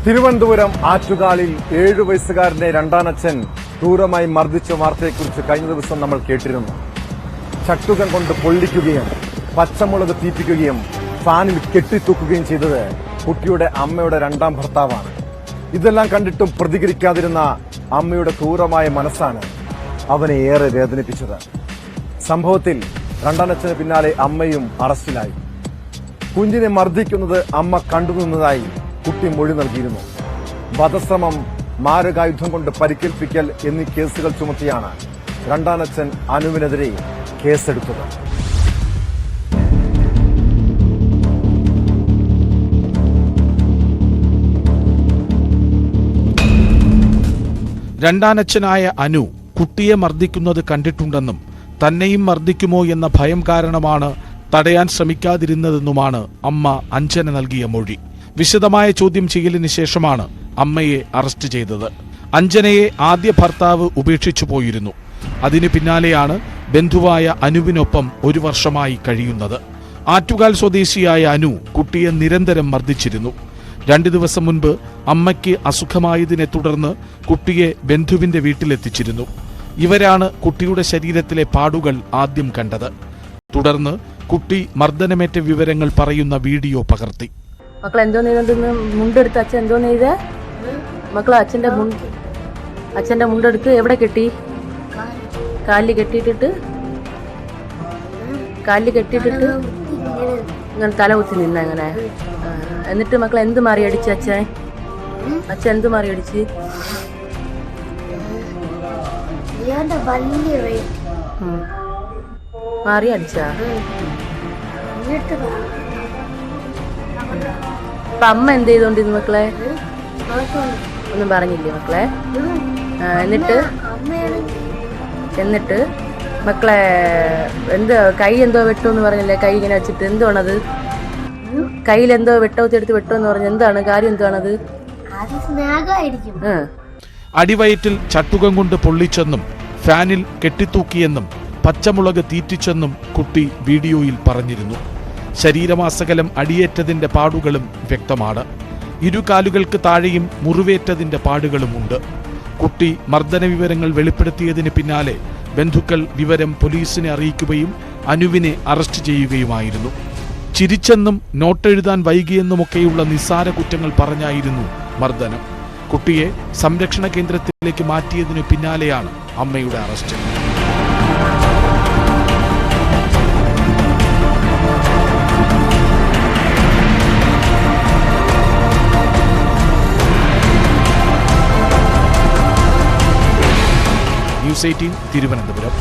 തിരുവനന്തപുരം ആറ്റുകാലിൽ 7 വയസ്സുകാരനെ രണ്ടാനച്ഛൻ ക്രൂരമായി മർദ്ദിച്ച വാർത്തയെക്കുറിച്ച് കഴിഞ്ഞ ദിവസം നമ്മൾ കേട്ടിരുന്നു. ചട്ടുകം കൊണ്ട് പൊള്ളിക്കുകയും പച്ചമുളക് തീറ്റിക്കുകയും ഫാനിൽ കെട്ടിത്തൂക്കുകയും ചെയ്തത് കുട്ടിയുടെ അമ്മയുടെ രണ്ടാം ഭർത്താവാണ്. ഇതെല്ലാം കണ്ടിട്ടും പ്രതികരിക്കാതിരുന്ന അമ്മയുടെ ക്രൂരമായ മനസ്സാണ് അവനെ ഏറെ വേദനിപ്പിച്ചത്. സംഭവത്തിൽ രണ്ടാനച്ഛന് പിന്നാലെ അമ്മയും അറസ്റ്റിലായി. കുഞ്ഞിനെ മർദ്ദിക്കുന്നത് അമ്മ കണ്ടുനിന്നതായി കുട്ടി മൊഴി നൽകിയിരുന്നു. വധശ്രമം, മാരകായുധം കൊണ്ട് പരിക്കേൽപ്പിക്കൽ എന്നീ കേസുകൾ ചുമത്തിയാണ് രണ്ടാനച്ഛൻ അനുവിനെതിരെ കേസെടുത്തത്. രണ്ടാനച്ഛനായ അനു കുട്ടിയെ മർദ്ദിക്കുന്നത് കണ്ടിട്ടുണ്ടെന്നും തന്നെയും മർദ്ദിക്കുമോ എന്ന ഭയം കാരണമാണ് തടയാൻ ശ്രമിക്കാതിരുന്നതെന്നുമാണ് അമ്മ അഞ്ജന നൽകിയ മൊഴി. വിശദമായ ചോദ്യം ചെയ്യലിന് ശേഷമാണ് അമ്മയെ അറസ്റ്റ് ചെയ്തത്. അഞ്ജനയെ ആദ്യ ഭർത്താവ് ഉപേക്ഷിച്ചു പോയിരുന്നു. അതിന് പിന്നാലെയാണ് ബന്ധുവായ അനുവിനൊപ്പം 1 വർഷമായി കഴിയുന്നത്. ആറ്റുകാൽ സ്വദേശിയായ അനു കുട്ടിയെ നിരന്തരം മർദ്ദിച്ചിരുന്നു. 2 ദിവസം മുൻപ് അമ്മയ്ക്ക് അസുഖമായതിനെ തുടർന്ന് കുട്ടിയെ ബന്ധുവിന്റെ വീട്ടിലെത്തിച്ചിരുന്നു. ഇവരാണ് കുട്ടിയുടെ ശരീരത്തിലെ പാടുകൾ ആദ്യം കണ്ടത്. തുടർന്ന് കുട്ടി മർദ്ദനമേറ്റ വിവരങ്ങൾ പറയുന്ന വീഡിയോ പകർത്തി. മക്കൾ എന്തോന്ന് മുണ്ടെടുത്ത് അച്ഛൻ എന്തോന്ന് ചെയ്തേ? മക്കളെ അച്ഛന്റെ മുണ്ടെടുത്ത് എവിടെ കെട്ടി? കാലിൽ കെട്ടിയിട്ടിട്ട് ഇങ്ങനെ തല കുത്തി നിന്ന അങ്ങനെ. എന്നിട്ട് മക്കളെ എന്ത് മാറി അടിച്ച് അച്ഛൻ എന്ത് മാറി അടിച്ച്? മാറി അടിച്ചാ? അപ്പൊ അമ്മ എന്ത് ചെയ്തോണ്ടിരുന്നു മക്കളെ? ഒന്നും പറഞ്ഞില്ലേ മക്കളെ? എന്നിട്ട് മക്കളെ കൈ എന്തോ വെട്ടോന്ന് പറഞ്ഞില്ലേ? കൈ ഇങ്ങനെ വെച്ചിട്ട് എന്തുവാണത്? കയ്യിൽ എന്തോ വെട്ടോത്തെടുത്ത് വെട്ടോന്ന് പറഞ്ഞു. എന്താണ് കാര്യം? എന്താണത്? അടിവയറ്റിൽ ചട്ടുകം കൊണ്ട് പൊള്ളിച്ചെന്നും ഫാനിൽ കെട്ടിത്തൂക്കിയെന്നും പച്ചമുളക് തീറ്റിച്ചെന്നും കുട്ടി വീഡിയോയിൽ പറഞ്ഞിരുന്നു. ശരീരമാസകലം അടിയേറ്റതിന്റെ പാടുകളും വ്യക്തമാണ്. 2 കാലുകൾക്ക് താഴെയും മുറിവേറ്റതിന്റെ പാടുകളുമുണ്ട്. കുട്ടി മർദ്ദന വിവരങ്ങൾ വെളിപ്പെടുത്തിയതിന് പിന്നാലെ ബന്ധുക്കൾ വിവരം പോലീസിനെ അറിയിക്കുകയും അനുവിനെ അറസ്റ്റ് ചെയ്യുകയുമായിരുന്നു. ചിരിച്ചെന്നും നോട്ടെഴുതാൻ വൈകിയെന്നുമൊക്കെയുള്ള നിസ്സാര കുറ്റങ്ങൾ പറഞ്ഞായിരുന്നു മർദ്ദനം. കുട്ടിയെ സംരക്ഷണ കേന്ദ്രത്തിലേക്ക് മാറ്റിയതിനു പിന്നാലെയാണ് അമ്മയുടെ അറസ്റ്റ്. ന്യൂസ് 18 തിരുവനന്തപുരം.